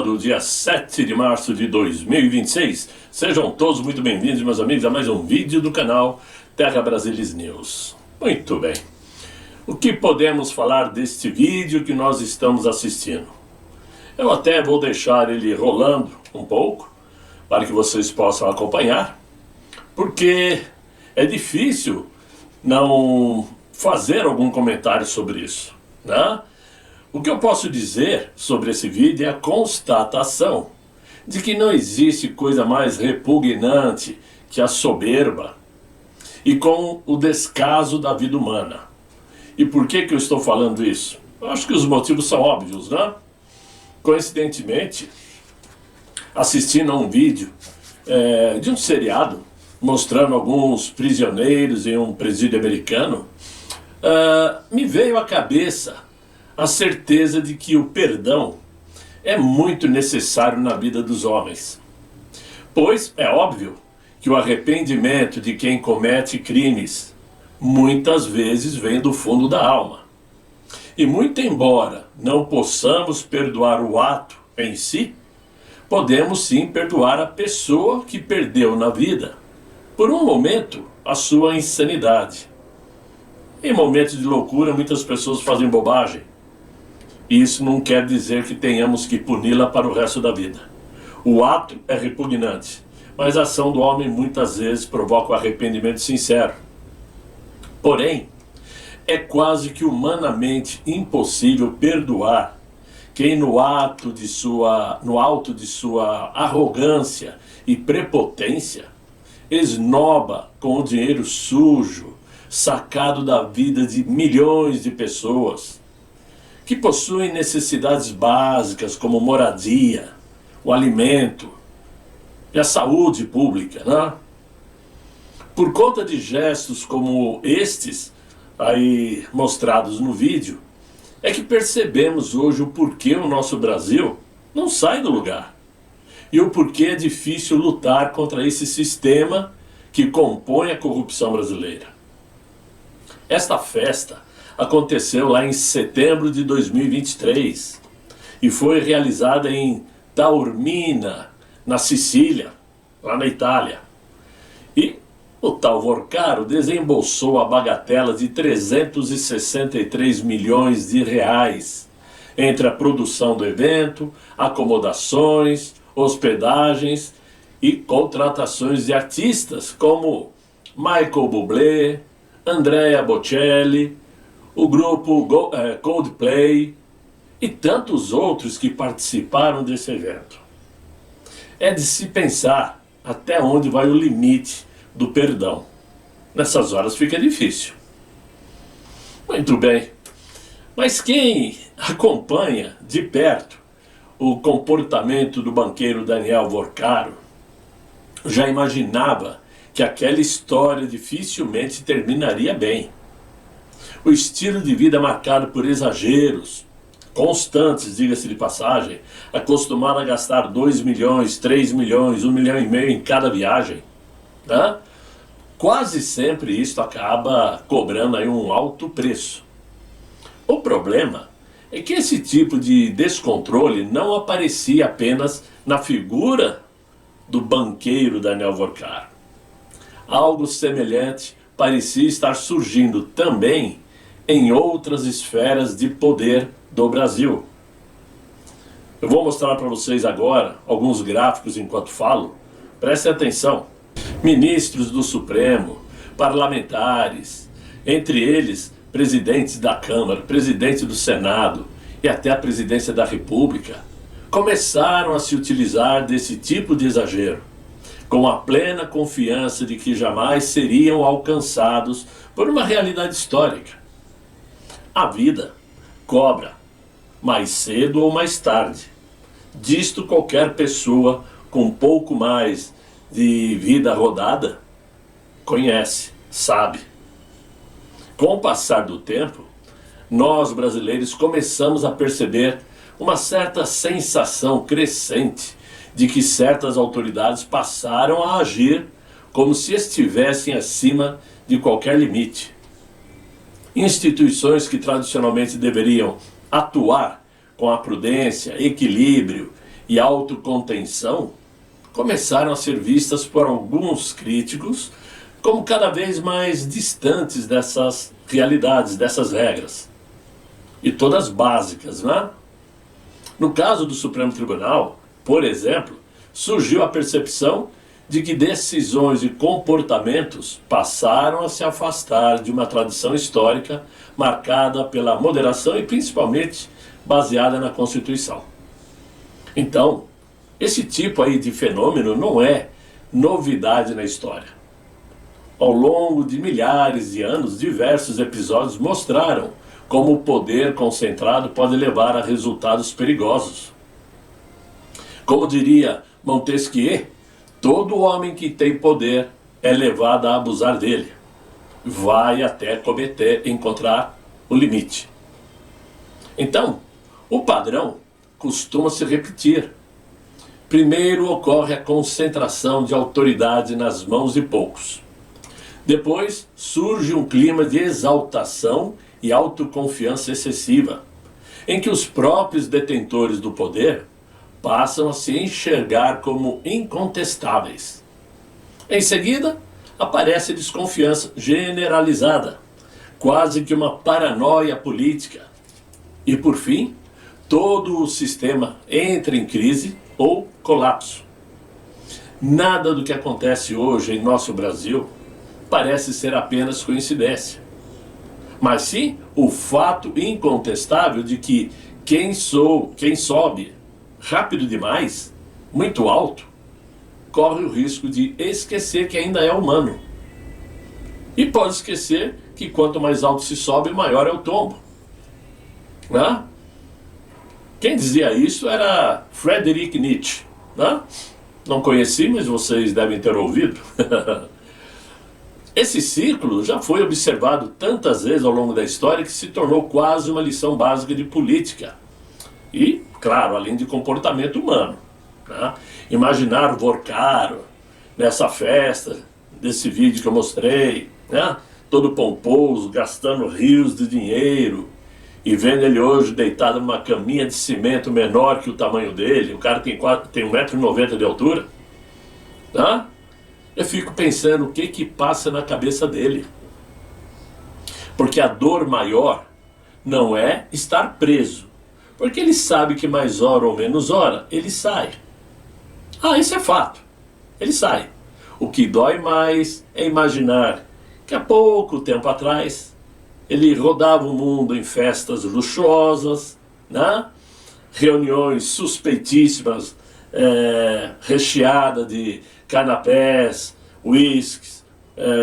sábado, dia 7 de março de 2026. Sejam todos muito bem-vindos, meus amigos, a mais um vídeo do canal Terra Brasilis News. Muito bem. O que podemos falar deste vídeo que nós estamos assistindo? Eu até vou deixar ele rolando um pouco, para que vocês possam acompanhar, porque é difícil não fazer algum comentário sobre isso, né? O que eu posso dizer sobre esse vídeo é a constatação de que não existe coisa mais repugnante que a soberba e com o descaso da vida humana. E por que eu estou falando isso? Eu acho que os motivos são óbvios, né? Coincidentemente, assistindo a um vídeo de um seriado mostrando alguns prisioneiros em um presídio americano, me veio à cabeça a certeza de que o perdão é muito necessário na vida dos homens. Pois é óbvio que o arrependimento de quem comete crimes muitas vezes vem do fundo da alma. E muito embora não possamos perdoar o ato em si, podemos sim perdoar a pessoa que perdeu na vida, por um momento, a sua insanidade. Em momentos de loucura, muitas pessoas fazem bobagem. Isso não quer dizer que tenhamos que puni-la para o resto da vida. O ato é repugnante, mas a ação do homem muitas vezes provoca o arrependimento sincero. Porém, é quase que humanamente impossível perdoar quem no alto de sua arrogância e prepotência esnoba com o dinheiro sujo sacado da vida de milhões de pessoas que possuem necessidades básicas como moradia, o alimento e a saúde pública, né? Por conta de gestos como estes aí mostrados no vídeo, é que percebemos hoje o porquê o nosso Brasil não sai do lugar. E o porquê é difícil lutar contra esse sistema que compõe a corrupção brasileira. Esta festa aconteceu lá em setembro de 2023 e foi realizada em Taormina, na Sicília, lá na Itália. E o tal Vorcaro desembolsou a bagatela de 363 milhões de reais entre a produção do evento, acomodações, hospedagens e contratações de artistas como Michael Bublé, Andrea Bocelli, o grupo Coldplay e tantos outros que participaram desse evento. É de se pensar até onde vai o limite do perdão. Nessas horas fica difícil. Muito bem, mas quem acompanha de perto o comportamento do banqueiro Daniel Vorcaro já imaginava que aquela história dificilmente terminaria bem. O estilo de vida marcado por exageros constantes, diga-se de passagem, acostumado a gastar 2 milhões, 3 milhões, 1,5 milhão em cada viagem, né? Quase sempre isso acaba cobrando aí um alto preço. O problema é que esse tipo de descontrole não aparecia apenas na figura do banqueiro Daniel Vorcaro. Algo semelhante parecia estar surgindo também em outras esferas de poder do Brasil. Eu vou mostrar para vocês agora alguns gráficos enquanto falo. Prestem atenção. Ministros do Supremo, parlamentares, entre eles presidentes da Câmara, presidente do Senado e até a presidência da República, começaram a se utilizar desse tipo de exagero, com a plena confiança de que jamais seriam alcançados por uma realidade histórica. A vida cobra, mais cedo ou mais tarde. Disto qualquer pessoa com um pouco mais de vida rodada conhece, sabe. Com o passar do tempo, nós brasileiros começamos a perceber uma certa sensação crescente de que certas autoridades passaram a agir como se estivessem acima de qualquer limite. Instituições que tradicionalmente deveriam atuar com a prudência, equilíbrio e autocontenção começaram a ser vistas por alguns críticos como cada vez mais distantes dessas realidades, dessas regras. E todas básicas, né? No caso do Supremo Tribunal, por exemplo, surgiu a percepção de que decisões e comportamentos passaram a se afastar de uma tradição histórica marcada pela moderação e principalmente baseada na Constituição. Então, esse tipo aí de fenômeno não é novidade na história. Ao longo de milhares de anos, diversos episódios mostraram como o poder concentrado pode levar a resultados perigosos. Como diria Montesquieu, todo homem que tem poder é levado a abusar dele. Vai até encontrar o limite. Então, o padrão costuma se repetir. Primeiro ocorre a concentração de autoridade nas mãos de poucos. Depois surge um clima de exaltação e autoconfiança excessiva, em que os próprios detentores do poder passam a se enxergar como incontestáveis. Em seguida, aparece a desconfiança generalizada, quase que uma paranoia política. E por fim, todo o sistema entra em crise ou colapso. Nada do que acontece hoje em nosso Brasil parece ser apenas coincidência, mas sim o fato incontestável de que quem sobe rápido demais, muito alto, corre o risco de esquecer que ainda é humano. E pode esquecer que quanto mais alto se sobe, maior é o tombo. Né? Quem dizia isso era Friedrich Nietzsche. Né? Não conheci, mas vocês devem ter ouvido. Esse ciclo já foi observado tantas vezes ao longo da história que se tornou quase uma lição básica de política. E, claro, além de comportamento humano. Né? Imaginar o Vorkaro nessa festa, desse vídeo que eu mostrei, né? Todo pomposo, gastando rios de dinheiro, e vendo ele hoje deitado numa caminha de cimento menor que o tamanho dele, o cara tem 1,90 m de altura. Né? Eu fico pensando o que passa na cabeça dele. Porque a dor maior não é estar preso, porque ele sabe que mais hora ou menos hora, ele sai. Isso é fato. Ele sai. O que dói mais é imaginar que há pouco tempo atrás ele rodava o mundo em festas luxuosas, né? Reuniões suspeitíssimas, recheadas de canapés, uísques,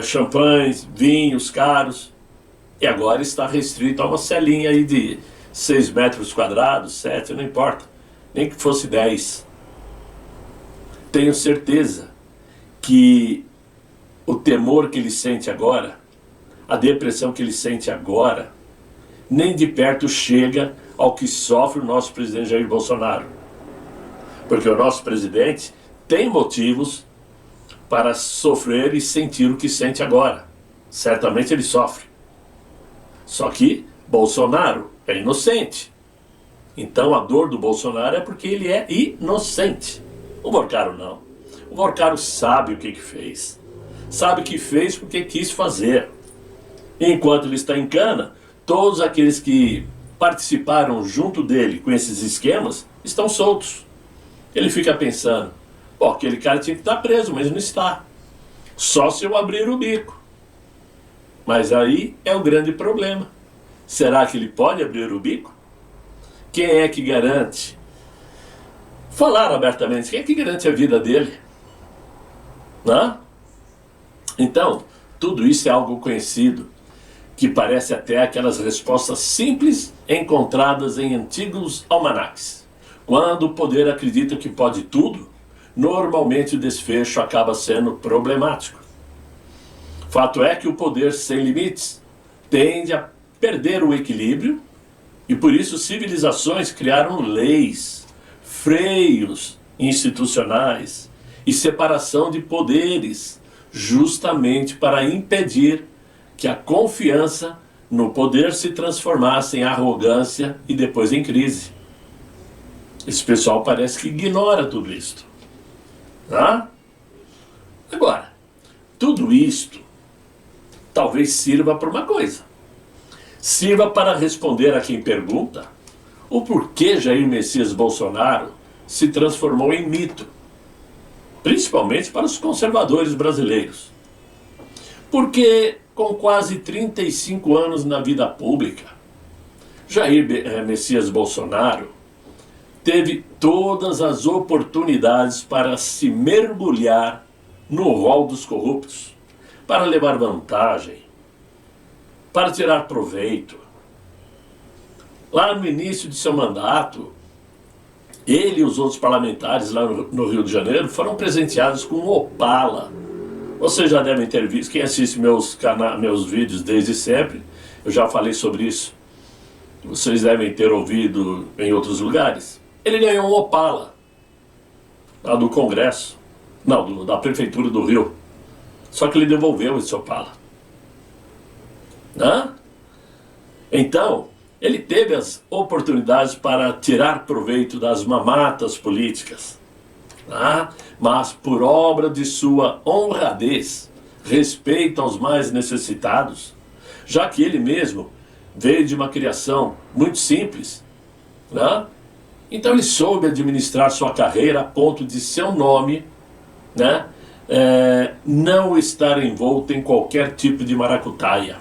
champanhes, vinhos caros. E agora está restrito a uma celinha aí de 6 metros quadrados, 7, não importa. Nem que fosse 10. Tenho certeza que o temor que ele sente agora, a depressão que ele sente agora, nem de perto chega ao que sofre o nosso presidente Jair Bolsonaro. Porque o nosso presidente tem motivos para sofrer e sentir o que sente agora. Certamente ele sofre. Só que Bolsonaro é inocente. Então a dor do Bolsonaro é porque ele é inocente. O Vorkaro não. O Vorkaro sabe o que fez. Sabe que fez porque quis fazer. Enquanto ele está em cana, todos aqueles que participaram junto dele com esses esquemas estão soltos. Ele fica pensando, aquele cara tinha que estar preso, mas não está. Só se eu abrir o bico. Mas aí é o grande problema. Será que ele pode abrir o bico? Quem é que garante? Falar abertamente, quem é que garante a vida dele? Não? Então, tudo isso é algo conhecido, que parece até aquelas respostas simples encontradas em antigos almanaques. Quando o poder acredita que pode tudo, normalmente o desfecho acaba sendo problemático. Fato é que o poder sem limites tende a perder o equilíbrio e por isso civilizações criaram leis, freios institucionais e separação de poderes, justamente para impedir que a confiança no poder se transformasse em arrogância e depois em crise. Esse pessoal parece que ignora tudo isto. Tá? Agora, tudo isto talvez sirva para uma coisa. Sirva para responder a quem pergunta o porquê Jair Messias Bolsonaro se transformou em mito, principalmente para os conservadores brasileiros. Porque com quase 35 anos na vida pública, Jair Messias Bolsonaro teve todas as oportunidades para se mergulhar no rol dos corruptos, para levar vantagem, para tirar proveito. Lá no início de seu mandato, ele e os outros parlamentares lá no Rio de Janeiro foram presenteados com um Opala. Vocês já devem ter visto, quem assiste meus vídeos desde sempre, eu já falei sobre isso. Vocês devem ter ouvido em outros lugares. Ele ganhou um Opala, lá do Congresso, não, da Prefeitura do Rio. Só que ele devolveu esse Opala. Né? Então, ele teve as oportunidades para tirar proveito das mamatas políticas, né? Mas por obra de sua honradez, respeito aos mais necessitados, já que ele mesmo veio de uma criação muito simples, né? Então ele soube administrar sua carreira a ponto de seu nome, né, não estar envolto em qualquer tipo de maracutaia.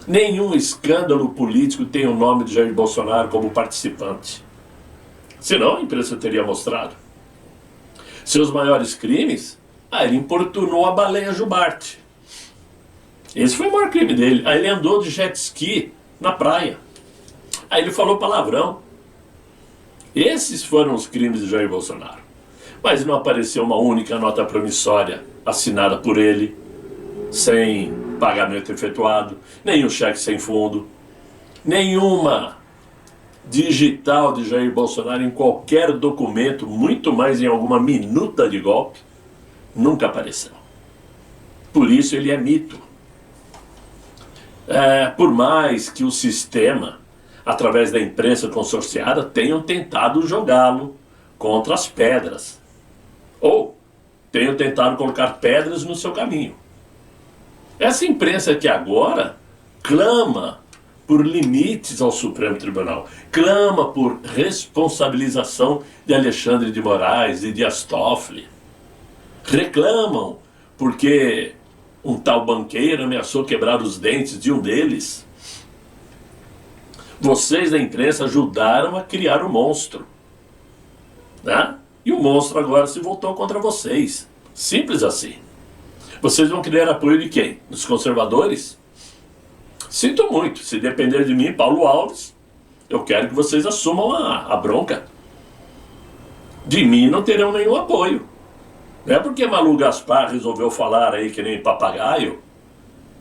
Nenhum escândalo político tem o nome de Jair Bolsonaro como participante. Senão a imprensa teria mostrado. Seus maiores crimes? Ele importunou a baleia jubarte. Esse foi o maior crime dele. Ele andou de jet ski na praia. Ele falou palavrão. Esses foram os crimes de Jair Bolsonaro. Mas não apareceu uma única nota promissória assinada por ele, sem pagamento efetuado, nenhum cheque sem fundo, nenhuma digital de Jair Bolsonaro em qualquer documento, muito mais em alguma minuta de golpe, nunca apareceu. Por isso ele é mito. Por mais que o sistema, através da imprensa consorciada, tenham tentado jogá-lo contra as pedras, ou tenham tentado colocar pedras no seu caminho. Essa imprensa que agora clama por limites ao Supremo Tribunal, clama por responsabilização de Alexandre de Moraes e de Dias Toffoli, reclamam porque um tal banqueiro ameaçou quebrar os dentes de um deles. Vocês da imprensa ajudaram a criar o monstro, né? E o monstro agora se voltou contra vocês. Simples assim. Vocês vão querer apoio de quem? Dos conservadores? Sinto muito, se depender de mim, Paulo Alves, eu quero que vocês assumam a bronca. De mim não terão nenhum apoio. Não é porque Malu Gaspar resolveu falar aí que nem papagaio,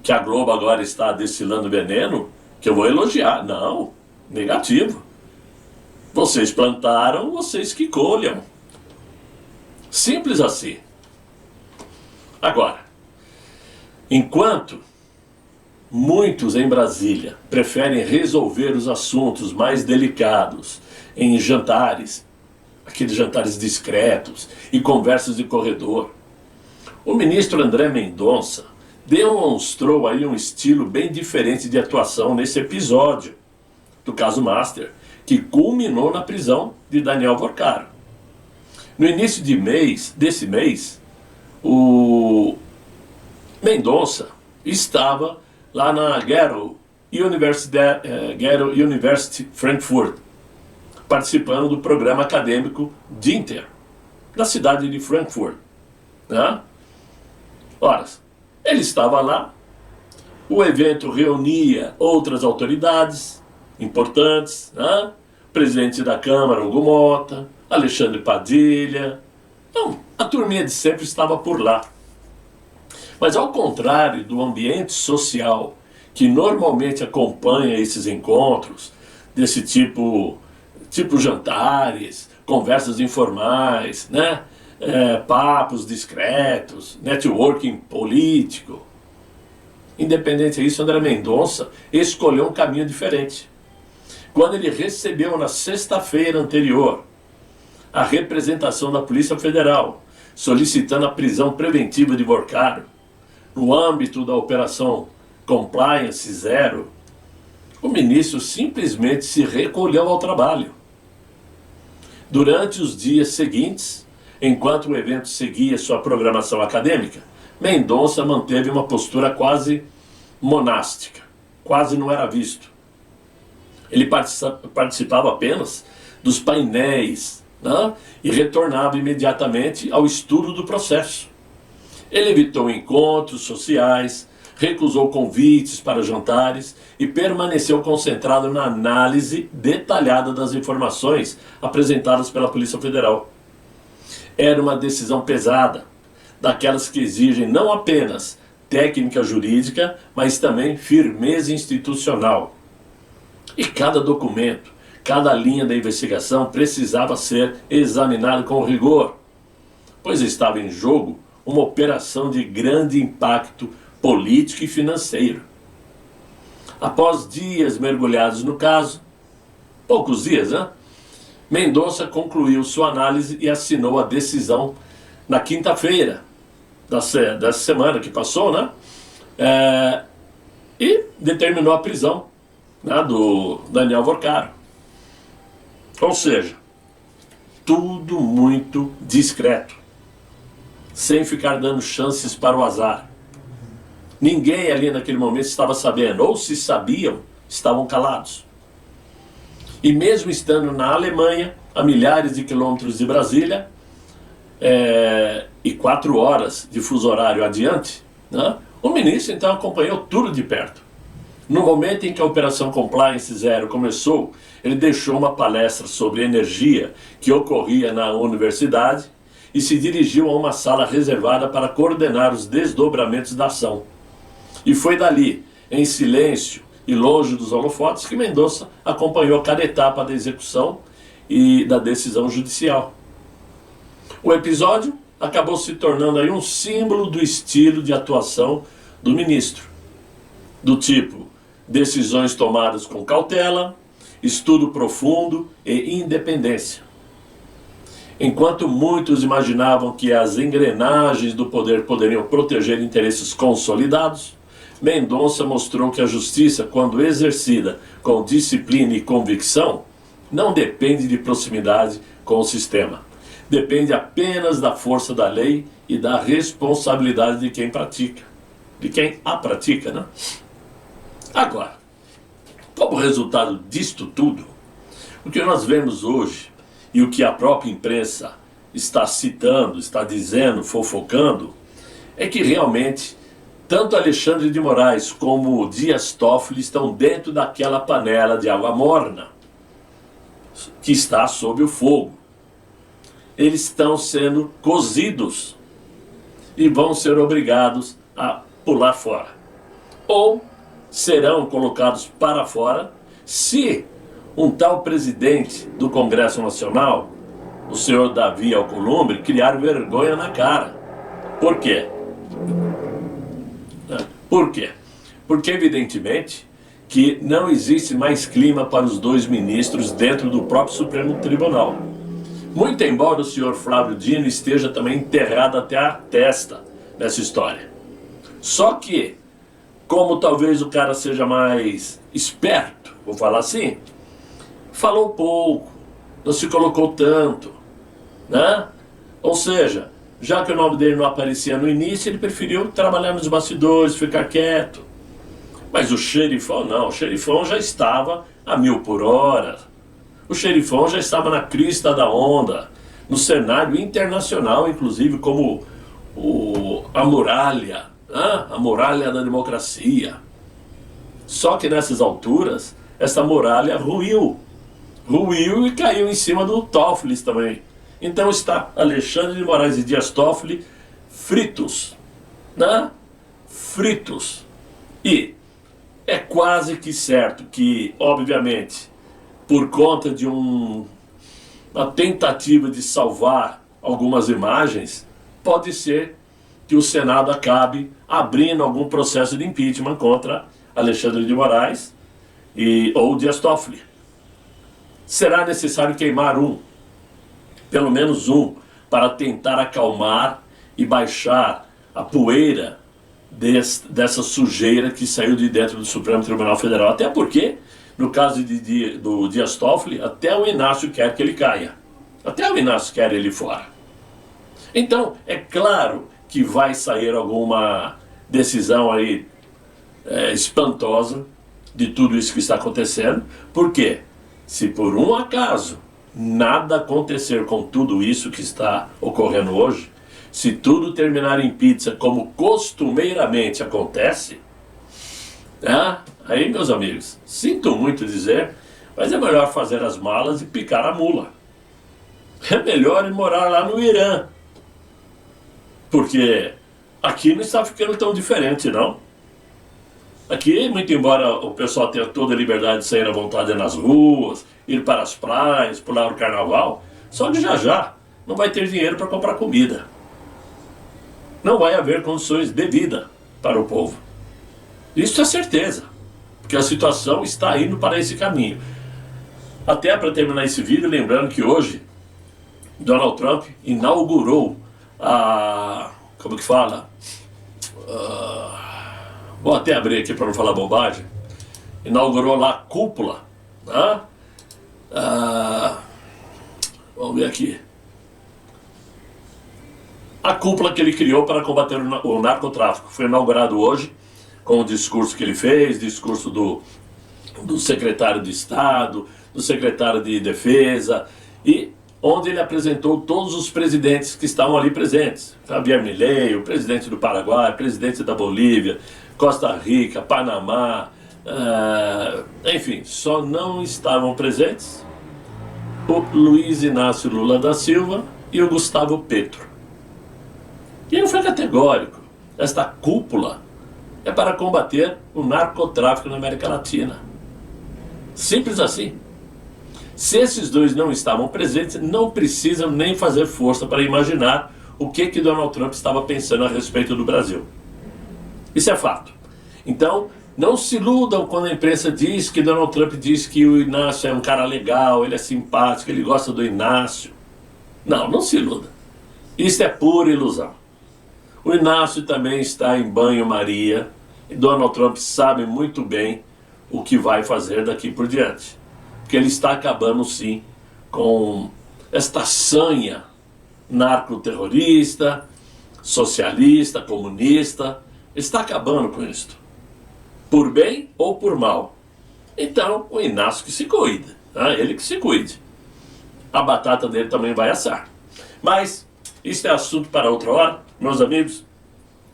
que a Globo agora está destilando veneno, que eu vou elogiar. Não, negativo. Vocês plantaram, vocês que colham. Simples assim. Agora, enquanto muitos em Brasília preferem resolver os assuntos mais delicados em jantares, aqueles jantares discretos e conversas de corredor, o ministro André Mendonça demonstrou aí um estilo bem diferente de atuação nesse episódio do caso Master, que culminou na prisão de Daniel Vorcaro. No início desse mês, o Mendonça estava lá na Garo University Frankfurt, participando do programa acadêmico Dinter, na cidade de Frankfurt, né? Ora, ele estava lá, o evento reunia outras autoridades importantes, né? Presidente da Câmara, Hugo Mota, Alexandre Padilha. Então, a turminha de sempre estava por lá. Mas ao contrário do ambiente social que normalmente acompanha esses encontros, desse tipo jantares, conversas informais, né? Papos discretos, networking político. Independente disso, André Mendonça escolheu um caminho diferente. Quando ele recebeu na sexta-feira anterior a representação da Polícia Federal, solicitando a prisão preventiva de Borcaro, no âmbito da Operação Compliance Zero, o ministro simplesmente se recolheu ao trabalho. Durante os dias seguintes, enquanto o evento seguia sua programação acadêmica, Mendonça manteve uma postura quase monástica, quase não era visto. Ele participava apenas dos painéis, né, e retornava imediatamente ao estudo do processo. Ele evitou encontros sociais, recusou convites para jantares e permaneceu concentrado na análise detalhada das informações apresentadas pela Polícia Federal. Era uma decisão pesada, daquelas que exigem não apenas técnica jurídica, mas também firmeza institucional. E cada documento, cada linha da investigação precisava ser examinado com rigor, pois estava em jogo uma operação de grande impacto político e financeiro. Após dias mergulhados no caso, poucos dias, né? Mendonça concluiu sua análise e assinou a decisão na quinta-feira dessa semana que passou, né? E determinou a prisão, né, do Daniel Borcaro. Ou seja, tudo muito discreto, sem ficar dando chances para o azar. Ninguém ali naquele momento estava sabendo, ou se sabiam, estavam calados. E mesmo estando na Alemanha, a milhares de quilômetros de Brasília, e 4 horas de fuso horário adiante, né, o ministro então acompanhou tudo de perto. No momento em que a Operação Compliance Zero começou, ele deixou uma palestra sobre energia que ocorria na universidade e se dirigiu a uma sala reservada para coordenar os desdobramentos da ação. E foi dali, em silêncio e longe dos holofotes, que Mendonça acompanhou cada etapa da execução e da decisão judicial. O episódio acabou se tornando aí um símbolo do estilo de atuação do ministro, do tipo decisões tomadas com cautela, estudo profundo e independência. Enquanto muitos imaginavam que as engrenagens do poder poderiam proteger interesses consolidados, Mendonça mostrou que a justiça, quando exercida com disciplina e convicção, não depende de proximidade com o sistema. Depende apenas da força da lei e da responsabilidade de quem pratica. De quem a pratica, né? Agora, como resultado disto tudo, o que nós vemos hoje e o que a própria imprensa está citando, está dizendo, fofocando, é que realmente tanto Alexandre de Moraes como Dias Toffoli estão dentro daquela panela de água morna que está sob o fogo. Eles estão sendo cozidos e vão ser obrigados a pular fora. Ou serão colocados para fora se um tal presidente do Congresso Nacional, o senhor Davi Alcolumbre, criar vergonha na cara. Por quê? Por quê? Porque evidentemente que não existe mais clima para os dois ministros dentro do próprio Supremo Tribunal. Muito embora o senhor Flávio Dino esteja também enterrado até a testa nessa história. Só que, como talvez o cara seja mais esperto, vou falar assim, falou pouco, não se colocou tanto, né? Ou seja, já que o nome dele não aparecia no início, ele preferiu trabalhar nos bastidores, ficar quieto. Mas o xerifão não, o xerifão já estava a 1000 por hora. O xerifão já estava na crista da onda, no cenário internacional, inclusive como a muralha, né? A muralha da democracia. Só que nessas alturas, essa muralha ruiu e caiu em cima do Toffoli também. Então está Alexandre de Moraes e Dias Toffoli fritos, né? Fritos. E é quase que certo que, obviamente, por conta de uma tentativa de salvar algumas imagens, pode ser que o Senado acabe abrindo algum processo de impeachment contra Alexandre de Moraes ou Dias Toffoli. Será necessário queimar um, pelo menos um, para tentar acalmar e baixar a poeira dessa sujeira que saiu de dentro do Supremo Tribunal Federal. Até porque, no caso do Dias Toffoli, até o Inácio quer que ele caia. Até o Inácio quer ele fora. Então, é claro que vai sair alguma decisão aí espantosa de tudo isso que está acontecendo. Por quê? Se por um acaso nada acontecer com tudo isso que está ocorrendo hoje, se tudo terminar em pizza como costumeiramente acontece, aí, meus amigos, sinto muito dizer, mas é melhor fazer as malas e picar a mula. É melhor ir morar lá no Irã, porque aqui não está ficando tão diferente, não. Aqui, muito embora o pessoal tenha toda a liberdade de sair à vontade nas ruas, ir para as praias, pular o carnaval, só que já não vai ter dinheiro para comprar comida. Não vai haver condições de vida para o povo. Isso é certeza, porque a situação está indo para esse caminho. Até para terminar esse vídeo, lembrando que hoje Donald Trump inaugurou como que fala? Vou até abrir aqui para não falar bobagem. Inaugurou lá a cúpula, né? Vamos ver aqui. A cúpula que ele criou para combater o narcotráfico. Foi inaugurado hoje, com o discurso que ele fez, discurso do secretário de Estado, do secretário de Defesa, e onde ele apresentou todos os presidentes que estavam ali presentes. Javier Milei, o presidente do Paraguai, o presidente da Bolívia, Costa Rica, Panamá, enfim, só não estavam presentes o Luiz Inácio Lula da Silva e o Gustavo Petro. E ele foi categórico. Esta cúpula é para combater o narcotráfico na América Latina. Simples assim. Se esses dois não estavam presentes, não precisam nem fazer força para imaginar o que Donald Trump estava pensando a respeito do Brasil. Isso é fato. Então, não se iludam quando a imprensa diz que Donald Trump diz que o Inácio é um cara legal, ele é simpático, ele gosta do Inácio. Não se iluda. Isso é pura ilusão. O Inácio também está em banho-maria e Donald Trump sabe muito bem o que vai fazer daqui por diante. Porque ele está acabando, sim, com esta sanha narcoterrorista, socialista, comunista. Está acabando com isto. Por bem ou por mal. Então, o Inácio que se cuida. Ele que se cuide. A batata dele também vai assar. Mas isso é assunto para outra hora. Meus amigos,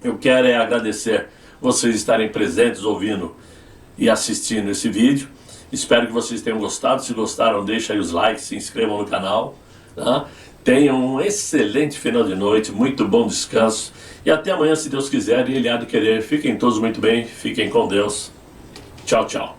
eu quero agradecer vocês estarem presentes, ouvindo e assistindo esse vídeo. Espero que vocês tenham gostado. Se gostaram, deixem aí os likes, se inscrevam no canal. Tenham um excelente final de noite, muito bom descanso. E até amanhã, se Deus quiser e Ele há de querer. Fiquem todos muito bem, fiquem com Deus. Tchau, tchau.